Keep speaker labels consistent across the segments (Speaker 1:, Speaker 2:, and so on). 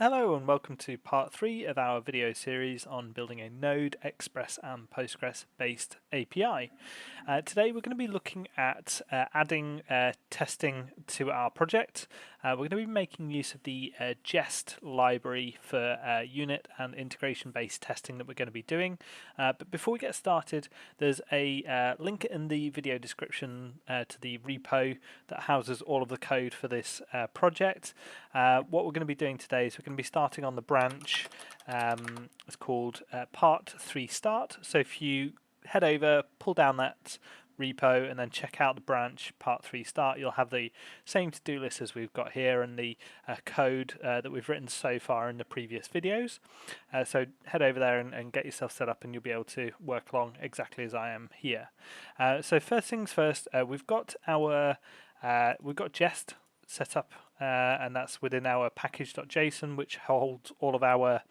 Speaker 1: Hello and welcome to part 3 of our video series on building a Node, Express and Postgres based API. Today we're going to be looking at adding testing to our project. We're going to be making use of the jest library for unit and integration based testing that we're going to be doing. But before we get started, there's a link in the video description to the repo that houses all of the code for this project. What we're going to be doing today is we're going to be starting on the branch. It's called part 3 start. So if you head over, pull down that repo and then check out the branch part 3 start, you'll have the same to-do list as we've got here and the code that we've written so far in the previous videos. So head over there and get yourself set up and you'll be able to work along exactly as I am here. So first things first, we've got jest set up, and that's within our package.json, which holds all of our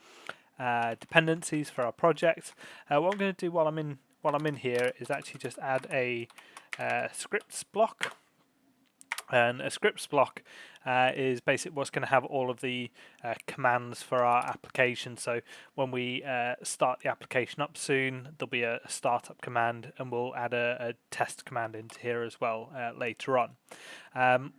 Speaker 1: dependencies for our project. What I'm going to do while I'm in here is actually just add a scripts block. And a scripts block is basically what's going to have all of the commands for our application. So when we start the application up soon, there'll be a startup command, and we'll add a test command into here as well later on.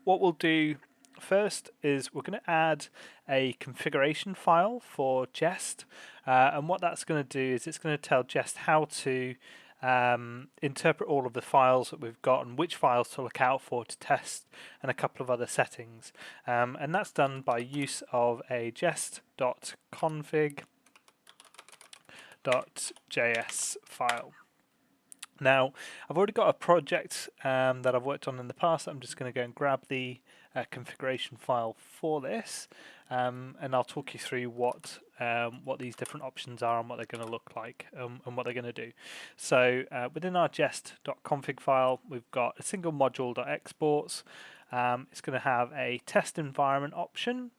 Speaker 1: What we'll do first is we're going to add a configuration file for jest, and what that's going to do is it's going to tell jest how to interpret all of the files that we've got and which files to look out for to test, and a couple of other settings, and that's done by use of a jest.config.js file. Now, I've already got a project that I've worked on in the past. I'm just going to go and grab the configuration file for this, and I'll talk you through what these different options are and what they're going to look like, and what they're going to do. So within our jest.config file, we've got a single module.exports. It's going to have a test environment option,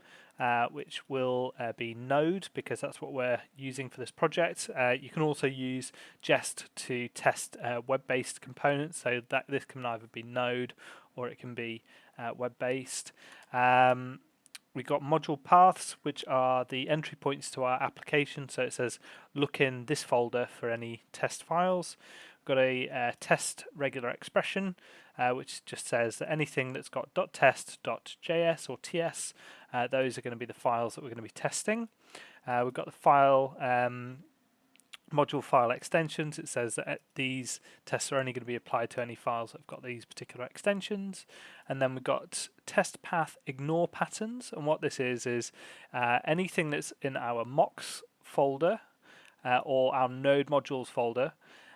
Speaker 1: which will be Node, because that's what we're using for this project. You can also use jest to test web-based components, so that this can either be Node or it can be web-based. We've got module paths, which are the entry points to our application. So it says look in this folder for any test files. We've got a test regular expression, which just says that anything that's got .test.js or ts, those are going to be the files that we're going to be testing. We've got the file module file extensions. It says that these tests are only going to be applied to any files that have got these particular extensions. And then we've got test path ignore patterns, and what this is anything that's in our mocks folder or our node modules folder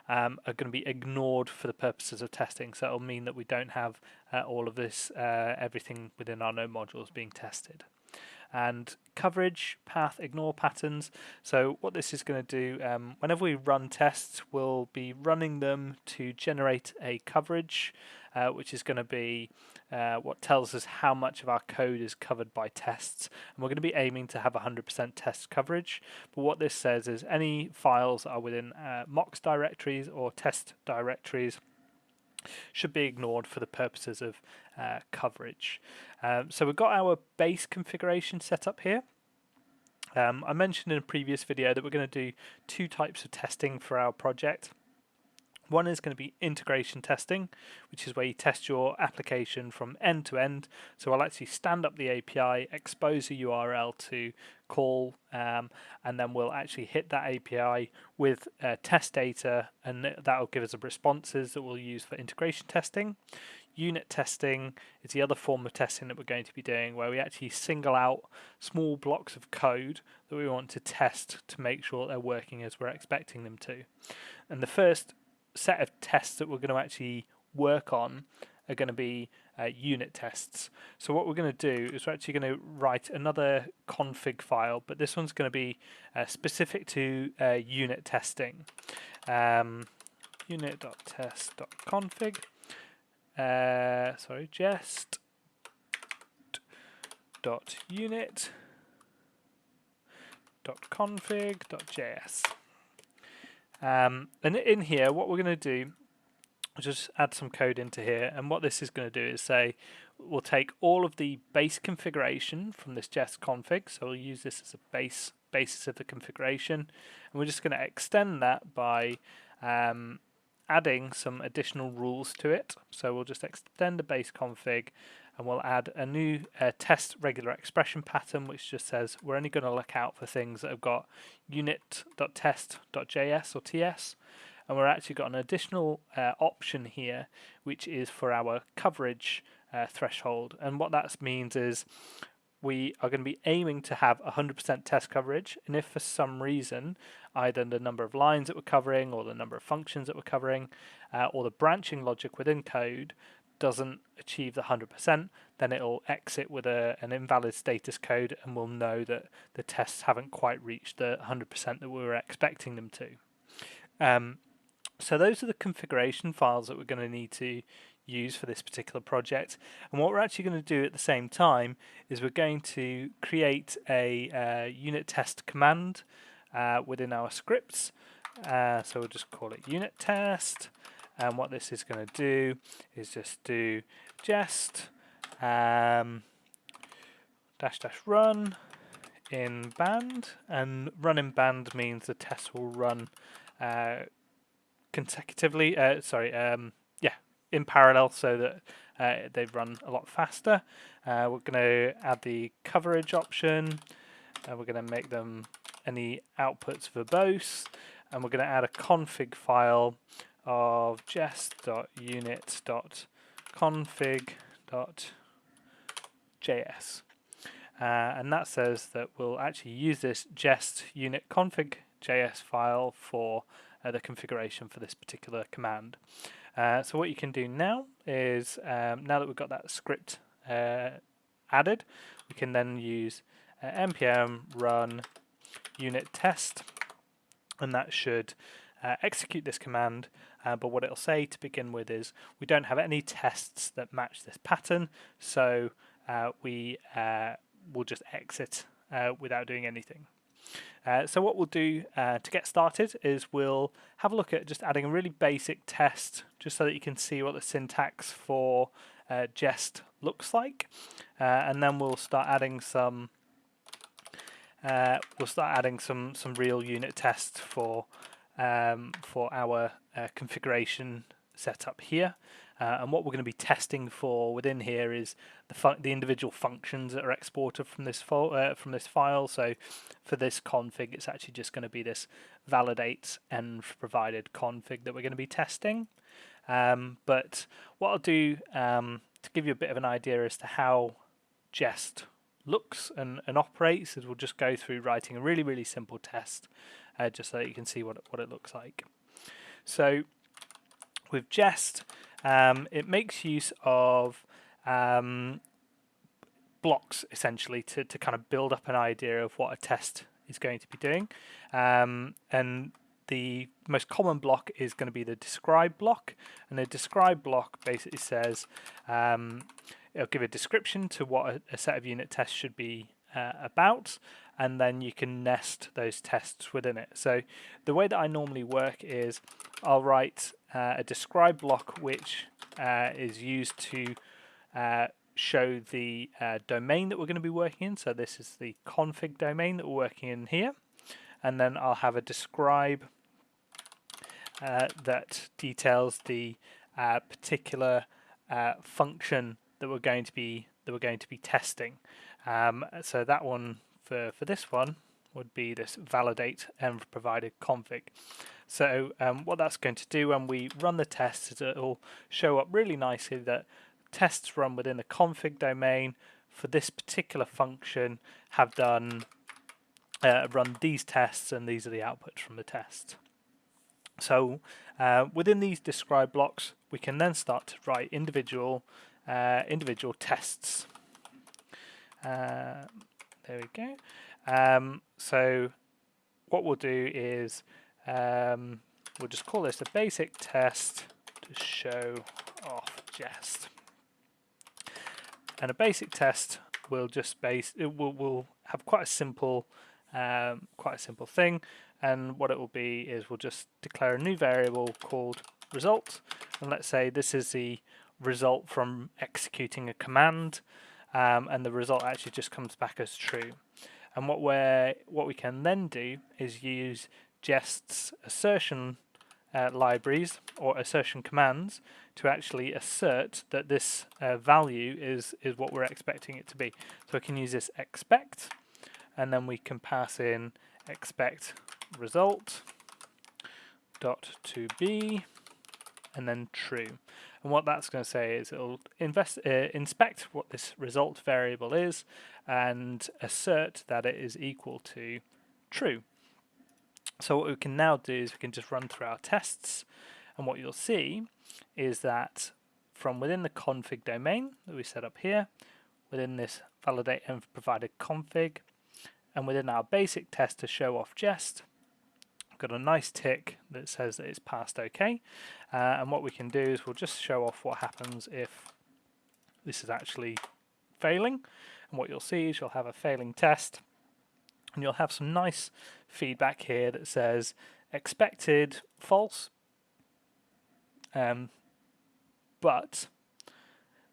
Speaker 1: are going to be ignored for the purposes of testing. So it'll mean that we don't have all of this, everything within our node modules being tested. And coverage path ignore patterns. So what this is going to do, whenever we run tests, we'll be running them to generate a coverage, which is going to be what tells us how much of our code is covered by tests. And we're going to be aiming to have 100% test coverage. But what this says is any files that are within mocks directories or test directories should be ignored for the purposes of coverage. So we've got our base configuration set up here. I mentioned in a previous video that we're going to do two types of testing for our project. One is going to be integration testing, which is where you test your application from end to end. So I'll actually stand up the API, expose a URL to call, and then we'll actually hit that API with test data, and that will give us the responses that we'll use for integration testing. Unit testing is the other form of testing that we're going to be doing, where we actually single out small blocks of code that we want to test to make sure they're working as we're expecting them to. And the first set of tests that we're going to actually work on are going to be unit tests. So what we're going to do is we're actually going to write another config file, but this one's going to be specific to unit testing. Unit.test.config. jest.unit.config.js. And in here, what we're going to do is just add some code into here, and what this is going to do is say we'll take all of the base configuration from this jest config, so we'll use this as a basis of the configuration, and we're just going to extend that by adding some additional rules to it. So we'll just extend the base config, and we'll add a new test regular expression pattern, which just says we're only going to look out for things that have got unit.test.js or TS, and we're actually got an additional option here, which is for our coverage threshold. And what that means is we are going to be aiming to have 100% test coverage, and if for some reason either the number of lines that we're covering or the number of functions that we're covering or the branching logic within code doesn't achieve the 100%, then it'll exit with an invalid status code, and we'll know that the tests haven't quite reached the 100% that we were expecting them to. So those are the configuration files that we're going to need to use for this particular project. And what we're actually going to do at the same time is we're going to create a unit test command within our scripts. So we'll just call it unit test. And what this is going to do is just do jest --run in band, and run in band means the test will run consecutively. In parallel, so that they run a lot faster. We're going to add the coverage option. We're going to make them any outputs verbose, and we're going to add a config file of jest.unit.config.js. And that says that we'll actually use this jest unit config.js file for the configuration for this particular command. So what you can do now is, now that we've got that script added, we can then use npm run unit test, and that should execute this command. But what it'll say to begin with is we don't have any tests that match this pattern, so we will just exit without doing anything. So what we'll do to get started is we'll have a look at just adding a really basic test, just so that you can see what the syntax for jest looks like, and then we'll start adding some some real unit tests for our configuration setup here. And what we're going to be testing for within here is the individual functions that are exported from this file. So for this config, it's actually just going to be this validate env provided config that we're going to be testing. But what I'll do to give you a bit of an idea as to how jest looks and operates is we'll just go through writing a really simple test, just so that you can see what it looks like. So with jest, it makes use of blocks essentially to kind of build up an idea of what a test is going to be doing. And the most common block is going to be the describe block, and the describe block basically says it'll give a description to what a set of unit tests should be about, and then you can nest those tests within it. So the way that I normally work is I'll write a describe block which is used to show the domain that we're going to be working in. So this is the config domain that we're working in here, and then I'll have a describe that details the particular function that we're going to be testing. So that one for this one would be this validate env provided config. So what that's going to do when we run the test is it'll show up really nicely that tests run within the config domain for this particular function have done run these tests, and these are the outputs from the test. So within these describe blocks, we can then start to write individual tests. There we go. So what we'll do is we'll just call this a basic test to show off jest. And a basic test will just will have quite a simple thing. And what it will be is we'll just declare a new variable called result, and let's say this is the result from executing a command, and the result actually just comes back as true. And what we can then do is use Jest's assertion libraries or assertion commands to actually assert that this value is what we're expecting it to be. So we can use this expect, and then we can pass in expect result dot to be, and then true. And what that's going to say is it'll inspect what this result variable is and assert that it is equal to true. So what we can now do is we can just run through our tests, and what you'll see is that from within the config domain that we set up here, within this validate env provided config, and within our basic test to show off jest, I've got a nice tick that says that it's passed OK. And what we can do is we'll just show off what happens if this is actually failing. And what you'll see is you'll have a failing test, and you'll have some nice feedback here that says expected false, but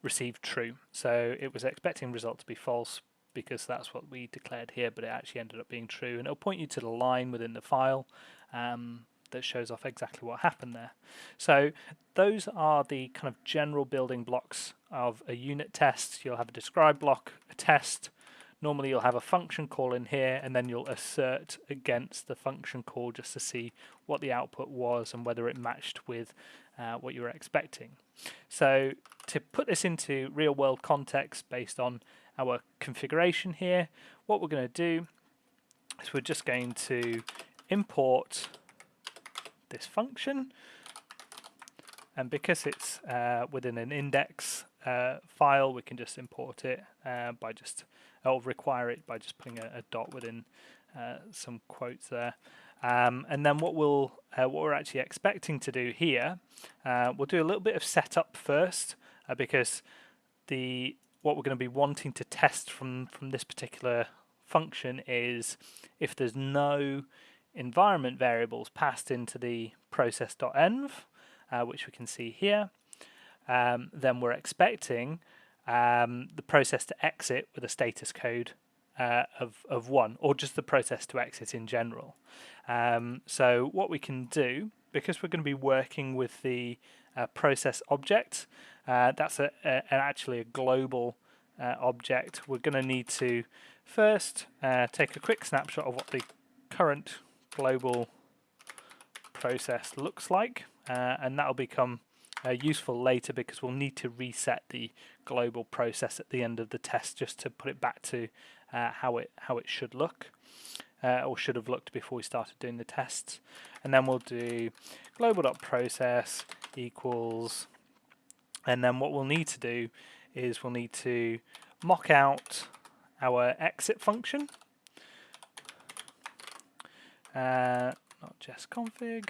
Speaker 1: received true. So it was expecting result to be false because that's what we declared here, but it actually ended up being true. And it'll point you to the line within the file that shows off exactly what happened there. So those are the kind of general building blocks of a unit test. You'll have a describe block, a test. Normally you'll have a function call in here, and then you'll assert against the function call just to see what the output was and whether it matched with what you were expecting. So to put this into real world context based on our configuration here, what we're going to do is we're just going to import this function, and because it's within an index file, we can just import it or require it by just putting a dot within some quotes there. And then what we're actually expecting to do here, we'll do a little bit of setup first, because what we're going to be wanting to test from this particular function is if there's no environment variables passed into the process.env, which we can see here, then we're expecting the process to exit with a status code of 1, or just the process to exit in general. So what we can do, because we're going to be working with the process object, that's actually a global object, we're going to need to first take a quick snapshot of what the current global process looks like, and that'll become useful later because we'll need to reset the global process at the end of the test just to put it back to how it should look, or should have looked before we started doing the tests. And then we'll do global.process equals, and then what we'll need to do is we'll need to mock out our exit function, not just config.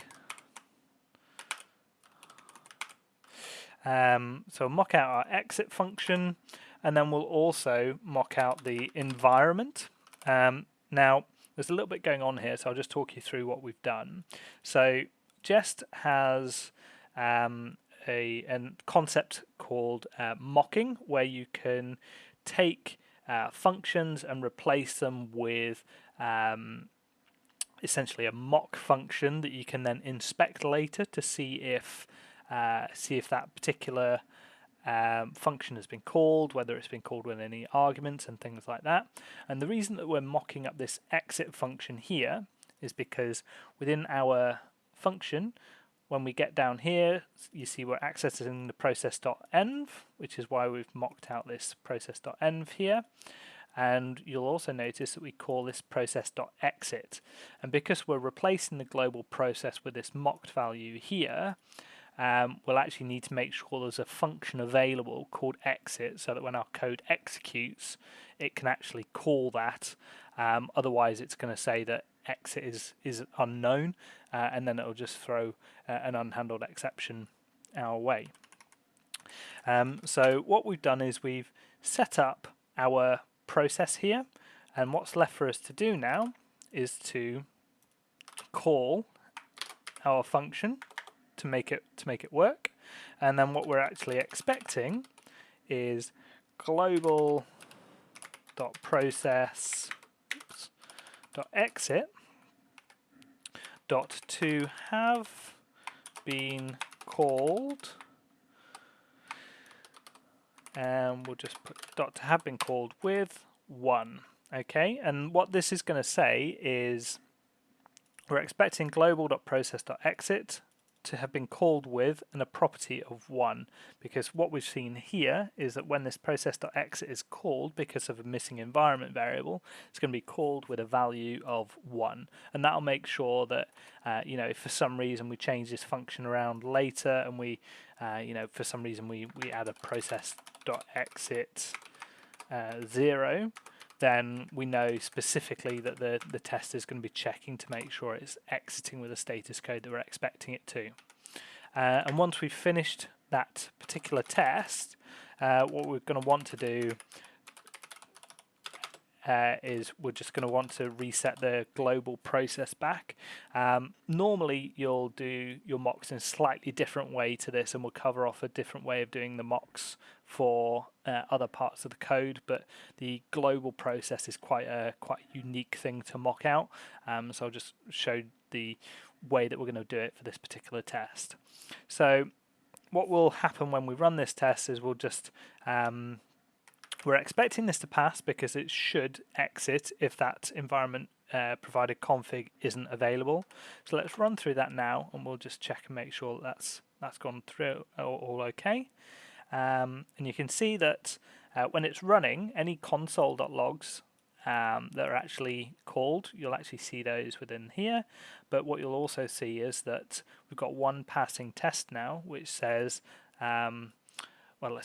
Speaker 1: So mock out our exit function, and then we'll also mock out the environment. Now there's a little bit going on here, so I'll just talk you through what we've done. So Jest has a concept called mocking, where you can take functions and replace them with essentially a mock function that you can then inspect later to see if that particular function has been called, whether it's been called with any arguments and things like that. And the reason that we're mocking up this exit function here is because within our function, when we get down here, you see we're accessing the process.env, which is why we've mocked out this process.env here. And you'll also notice that we call this process.exit. And because we're replacing the global process with this mocked value here, we'll actually need to make sure there's a function available called exit, so that when our code executes, it can actually call that. Otherwise, it's going to say that exit is unknown, and then it'll just throw an unhandled exception our way. So what we've done is we've set up our process here, and what's left for us to do now is to call our function to make it work. And then what we're actually expecting is global.process.exit to have been called, and we'll just put to have been called with 1. Okay, and what this is going to say is we're expecting global.process.exit to have been called with and a property of 1, because what we've seen here is that when this process.exit is called because of a missing environment variable, it's going to be called with a value of 1, and that'll make sure that if for some reason we change this function around later and we for some reason we add a process.exit 0, then we know specifically that the test is going to be checking to make sure it's exiting with a status code that we're expecting it to. And once we've finished that particular test, what we're going to want to do is we're just going to want to reset the global process back. Normally you'll do your mocks in a slightly different way to this, and we'll cover off a different way of doing the mocks for other parts of the code, but the global process is quite a unique thing to mock out. So I'll just show the way that we're going to do it for this particular test. So what will happen when we run this test is we'll just we're expecting this to pass because it should exit if that environment provided config isn't available. So let's run through that now, and we'll just check and make sure that's gone through all okay. And you can see that when it's running, any console.logs that are actually called, you'll actually see those within here. But what you'll also see is that we've got one passing test now, which says well,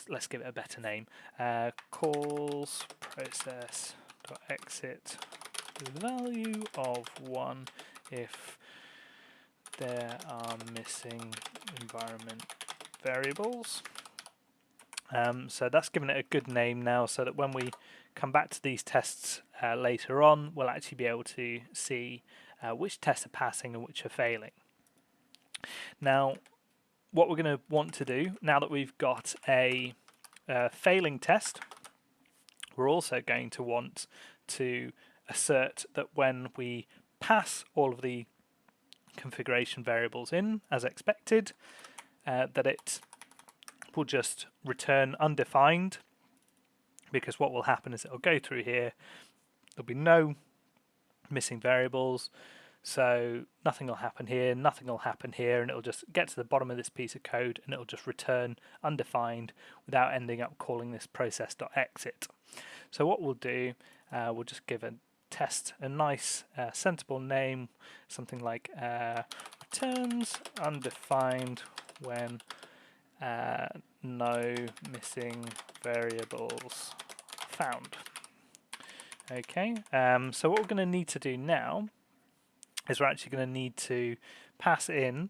Speaker 1: let's give it a better name. Calls process.exit with a value of 1 if there are missing environment variables. So that's given it a good name now, so that when we come back to these tests later on, we'll actually be able to see which tests are passing and which are failing. Now, what we're going to want to do, now that we've got a failing test, we're also going to want to assert that when we pass all of the configuration variables in as expected, that it will just return undefined, because what will happen is it'll go through here, there'll be no missing variables, so nothing will happen here, nothing will happen here, and it'll just get to the bottom of this piece of code and it'll just return undefined without ending up calling this process.exit. So what we'll do, we'll just give a test a nice sensible name, something like returns undefined when no missing variables found. Okay, so what we're going to need to do now is we're actually going to need to pass in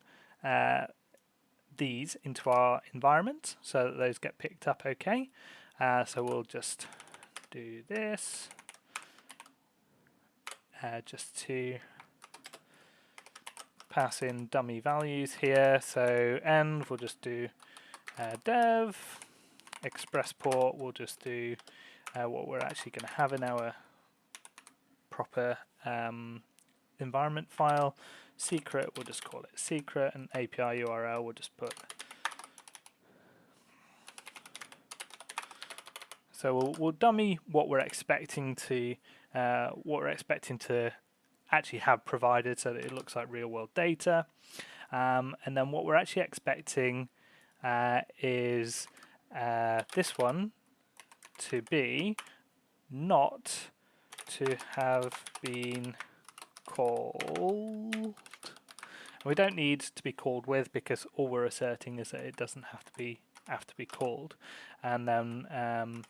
Speaker 1: these into our environment so that those get picked up okay. So we'll just do this just to pass in dummy values here. So end, we'll just do dev, express port, we'll just do what we're actually going to have in our proper environment file. Secret, we'll just call it secret, and API URL, we'll just put. So we'll dummy what we're expecting to actually have provided, so that it looks like real world data. And then what we're actually expecting is this one to be not to have been called. We don't need to be called with, because all we're asserting is that it doesn't have to be called. And then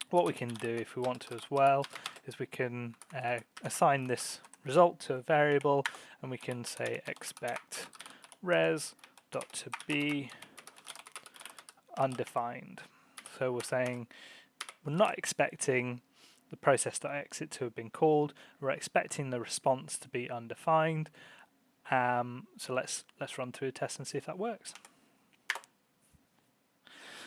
Speaker 1: what we can do if we want to as well is we can assign this result to a variable, and we can say expect res.to-be undefined. So we're saying we're not expecting the process.exit to have been called, we're expecting the response to be undefined. So let's run through a test and see if that works.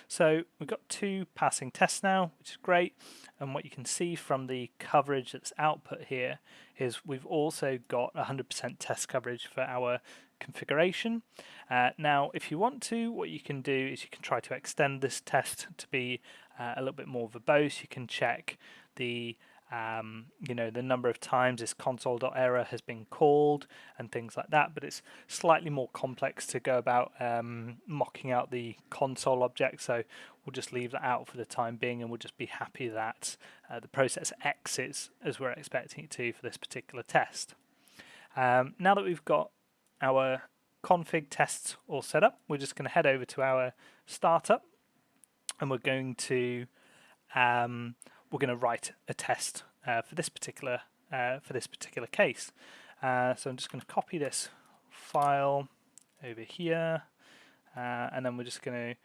Speaker 1: So we've got 2 passing tests now, which is great. And what you can see from the coverage that's output here is we've also got 100% test coverage for our configuration. Now, if you want to, what you can do is you can try to extend this test to be a little bit more verbose. You can check the the number of times this console.error has been called and things like that, but it's slightly more complex to go about mocking out the console object, so we'll just leave that out for the time being, and we'll just be happy that the process exits as we're expecting it to for this particular test. Now that we've got our config tests all set up, we're just going to head over to our startup, and we're going to write a test for this particular case. So I'm just going to copy this file over here, and then we're just going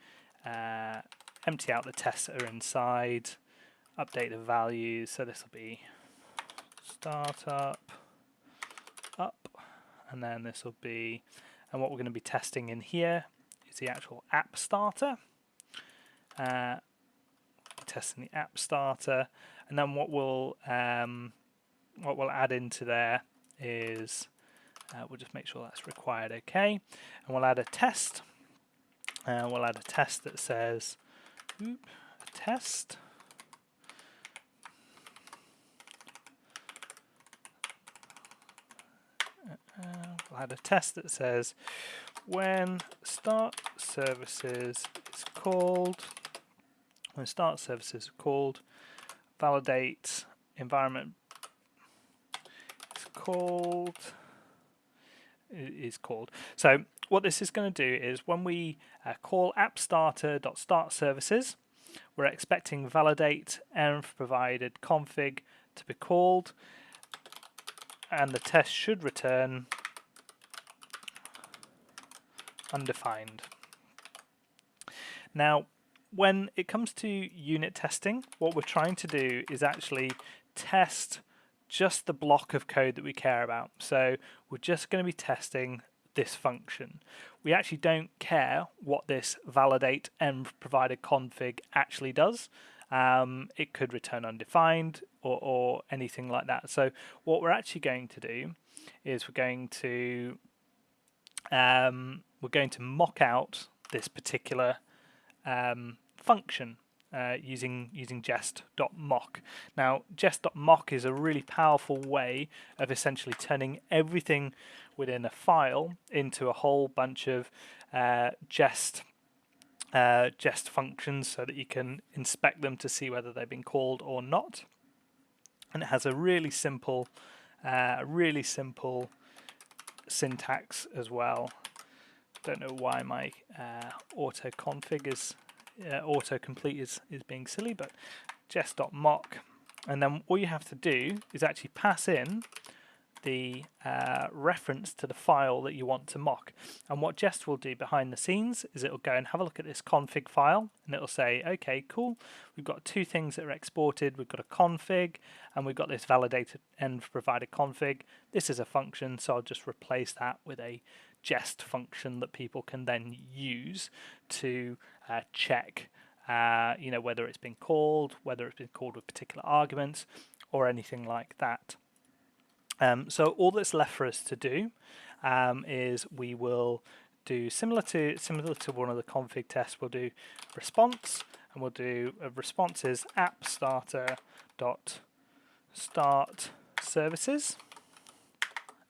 Speaker 1: to empty out the tests that are inside, update the values. So this will be startup up, and then this will be, and what we're going to be testing in here is the actual app starter. Testing the app starter, and then what we'll add into there is we'll just make sure that's required, okay, and we'll add a test. We'll add a test that says test. We'll add a test that says when start services is called. When start services are called, validate environment is called. So what this is going to do is when we call appstarter.startServices, we're expecting validate env provided config to be called, and the test should return undefined. Now, when it comes to unit testing, what we're trying to do is actually test just the block of code that we care about. So we're just going to be testing this function. We actually don't care what this validate env provided config actually does. It could return undefined or anything like that. So what we're actually going to do is we're going to mock out this particular function using jest.mock. Now, jest.mock is a really powerful way of essentially turning everything within a file into a whole bunch of jest functions, so that you can inspect them to see whether they've been called or not. And it has a really simple syntax as well. Don't know why my autocomplete is being silly, but jest.mock, and then all you have to do is actually pass in the reference to the file that you want to mock. And what Jest will do behind the scenes is it'll go and have a look at this config file, and it'll say, okay, cool, we've got 2 things that are exported. We've got a config, and we've got this validated env provided config. This is a function, so I'll just replace that with a jest function that people can then use to check whether it's been called, whether it's been called with particular arguments or anything like that. So all that's left for us to do is we will do similar to one of the config tests. We'll do response, and we'll do response is appstarter.startServices,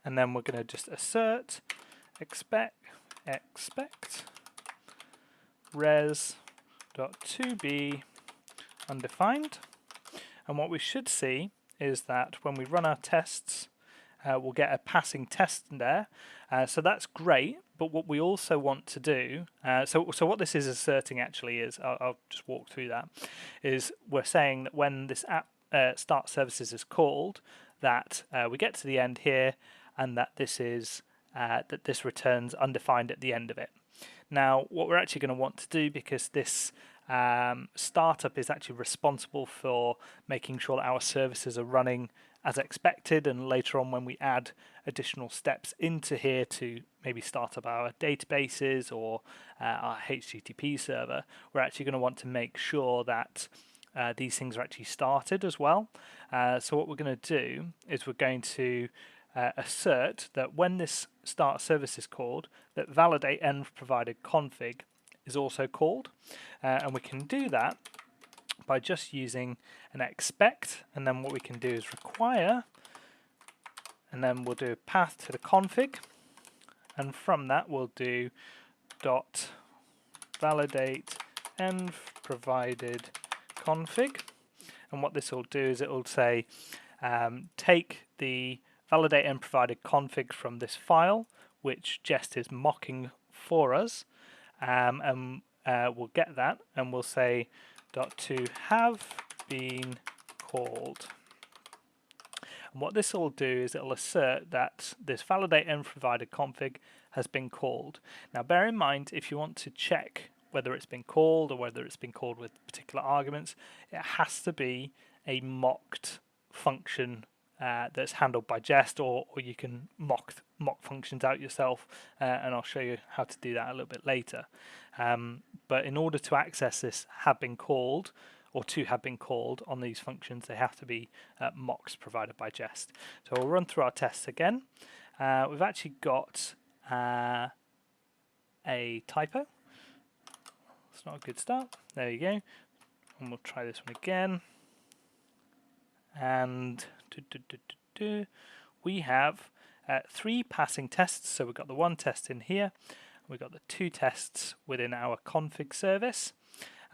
Speaker 1: and then we're going to just assert expect res.toBe undefined. And what we should see is that when we run our tests, we'll get a passing test in there. So that's great, but what we also want to do, so what this is asserting actually is, I'll just walk through that, is we're saying that when this app start services is called, that we get to the end here, and that this is that this returns undefined at the end of it. Now, what we're actually going to want to do, because this startup is actually responsible for making sure that our services are running as expected, and later on when we add additional steps into here to maybe start up our databases or our HTTP server, we're actually going to want to make sure that these things are actually started as well. So what we're going to do is we're going to assert that when this start service is called, that validate env provided config is also called, and we can do that by just using an expect, and then what we can do is require, and then we'll do a path to the config, and from that we'll do dot validate env provided config, and what this will do is it will say take the validate env provided config from this file which Jest is mocking for us, and we'll get that and we'll say dot to have been called. And what this will do is it'll assert that this validate env provided config has been called. Now bear in mind, if you want to check whether it's been called or whether it's been called with particular arguments, it has to be a mocked function that's handled by Jest, or you can mock functions out yourself, and I'll show you how to do that a little bit later. But in order to access this have been called, or to have been called on these functions, they have to be mocks provided by Jest. So we'll run through our tests again. We've actually got a typo. It's not a good start. There you go. And we'll try this one again. And we have 3 passing tests. So we've got the 1 test in here. We've got the 2 tests within our config service.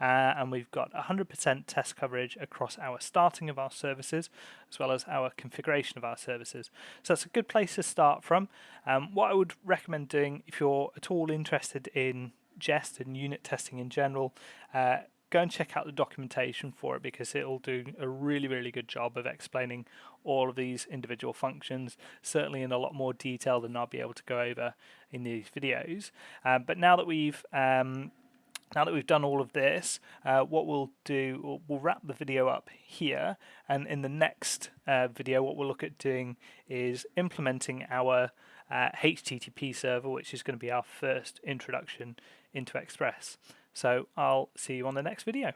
Speaker 1: And we've got 100% test coverage across our starting of our services as well as our configuration of our services. So that's a good place to start from. What I would recommend doing, if you're at all interested in Jest and unit testing in general, go and check out the documentation for it, because it'll do a really good job of explaining all of these individual functions, certainly in a lot more detail than I'll be able to go over in these videos. But now that we've done all of this, what we'll do, we'll wrap the video up here, and in the next video what we'll look at doing is implementing our HTTP server, which is going to be our first introduction into Express. So I'll see you on the next video.